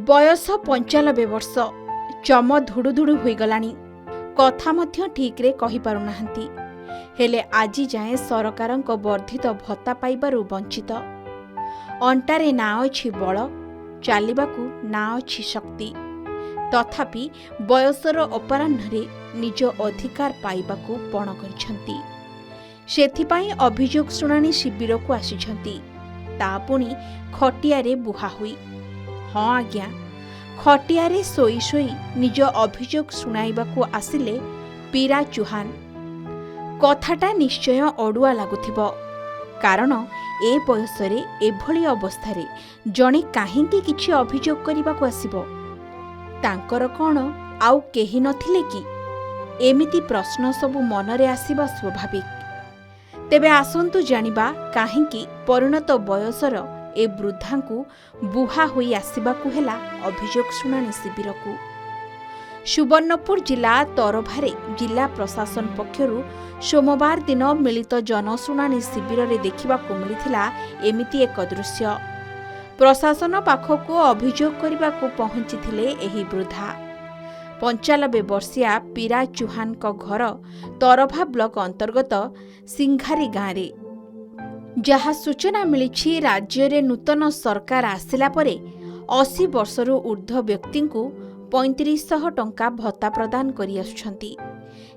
बयस 95 वर्ष चम धुड़ुधुड़ु होईगलानी कथा मध्य ठीक रे कहि पारुनाहांती हेले आजी जाए सरकारंक वर्धित भत्ता पाइबारु वंचित अंटारे ना अछि बल चालिबाकू ना अछि शक्ति तथापि बयसर अपराह्ନରେ निज अधिकार पाइबाकू पण गरिछंती सेथिपाई अभियोग शुणाणी शिविर को आसिछंती ता पुणी खटियारे बुहा हुई। हाँ आज्ञा खटियारे सोई सोई निज अभियोग शुणाइबाकू आसिले पीरा चौहान। कथाटा निश्चय अड़ुआ लगुथिबो कारण ए बयसरे एभली अवस्थारे जणे काहींकी किछि अभियोग करिबाकू आसिबो तांकर कोन आउ केही नथिले कि एमिति प्रश्न सबु मनरे आसिबा स्वाभाविक। तेबे आसंतु जानिबा काहींकी परिणत बयसर ए वृद्धांकू बुहा होई आसिबाकू हेला अभियोग शुणाणी शिविरकू। सुवर्णपुर जिला तरभारे जिला प्रशासन पक्षरु सोमवार दिन मिलित जनशुणाणी शिविर रे देखिबाकू मिलिथिला एमिति एक दृश्य। प्रशासन पाखकू अभियोग करिबाकू पहुंचिथिले एही वृद्धा 95 वर्षिया पीरा चौहान को घर तरभा ब्लॉक अंतर्गत सिंघारी गाँव रे। जहा सूचना मिली राज्य रे नूतन सरकार आसिला परे 80 वर्षरु ऊर्ध्व व्यक्ति को 3500 टंका भत्ता प्रदान करि आछंती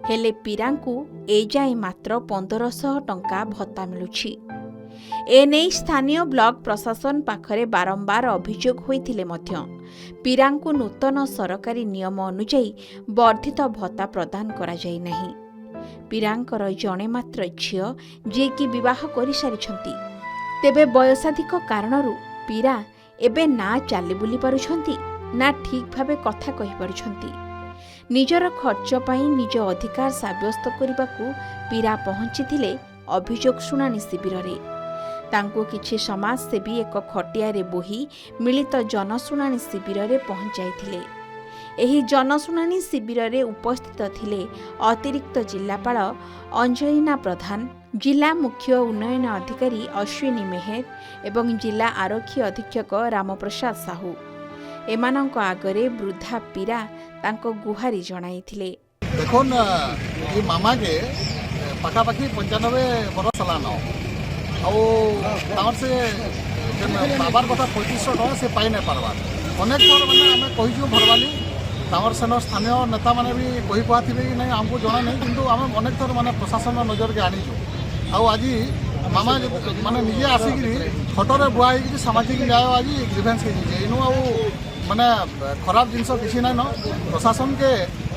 हेले पीरांकू ए जाए मात्र 1500 टंका भत्ता मिलुछि। एने स्थानीय ब्लॉक प्रशासन पाखरे बारंबार अभियोग होइथिले मध्य पीरांकू नूतन सरकारी नियम अनुଯାयी वर्धित भत्ता प्रदान करा जाई नाही। पीरांकर जणे मात्र झियो जे कि विवाह करि सारिछंती तेबे वयसाधिक कारणरू पीरा एबे ना चाली बुली पारुछंती ना ठीक भावे कथा कहि पारुछंती। निजर खर्च पई निज अधिकार साब्यस्त करिबाकू पीरा पहुंचिथिले अभियोग शुणाणी शिविर रे। तांको किछि समाजसेवी एक खटियारे बोही मिलित जनशुणाणी शिविर रे पहुंचाइथिले। एही जनशुणाणी शिविर रे उपस्थित थिले अतिरिक्त जिलापाल अंजलिना प्रधान, जिला मुख्य उन्नयन अधिकारी अश्विनी मेहेर एवं जिला आरक्षी अधीक्षक रामप्रसाद साहू। एमानंक आगरे वृद्धा पीरा तांको गुहारी जणाइथिले। देखोन ये मामा के पाखापाखि 95 वर्ष लानो आउ से बाबार कथा 3500 टका से पाई नहीं पार्बार अनेक थर मैंने आम कहीचु भरवाली सेन स्थानीय नेता मैंने भी कही कुआ थे कि नहीं आमको जना नहीं किंतु आम अनेक थर मैंने प्रशासन नजर के आनीचु आज मामा माने निजे आसिक खटरे बुआ हो सामाजिक न्याय आज ग्रीवेन्स इनू आउ माने खराब जिनस किसी ना प्रशासन के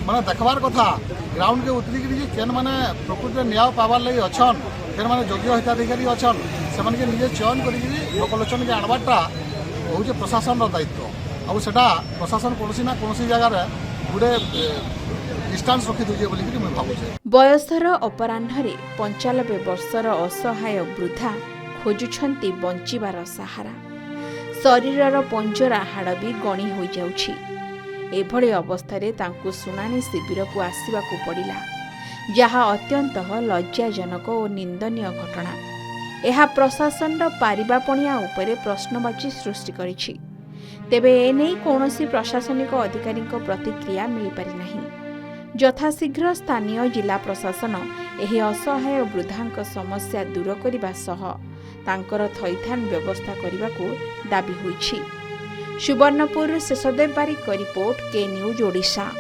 माने देखबार कथा ग्राउंड के उतरिकी केन माने प्रकृति न्याय पावार लगी अच्छन केन माने योग्य हिताधिकारी अच्छन से निजे चयन कर लोकलोचन के आनबारटा हूँ प्रशासन दायित्व आउ सेटा प्रशासन कौन ना कौन जगार गोटे डिस्टेंस रखी दूजे बोलिकी मुझे भावुचे। बयसर अपराह्ନରେ 95 वर्षर असहाय वृद्धा खोजुछंती बंचिबार सहारा। शरीरर पंजरा हाड़ भी गणी हो जाउछि। एभଳି अवस्थारे तांकु शुणाणी शिविर को आसिबाकू पड़िला जहा अत्यंत लज्जाजनक और निंदनीय घटना। एहा प्रशासन पारिबापणिया उपरे प्रश्नवाची सृष्टि करिछि। तेबे एने कौनसी प्रशासनिक अधिकारी प्रतिक्रिया मिल पारि नाही। यथाशीघ्र स्थानीय जिला प्रशासन एही असहाय वृद्धांक समस्या दूर करिबा सह तांकर थैथान व्यवस्था करिबाकू दाबी होइछि। सुवर्णपुर शेषदेव बारिक रिपोर्ट के न्यूज ओडिशा।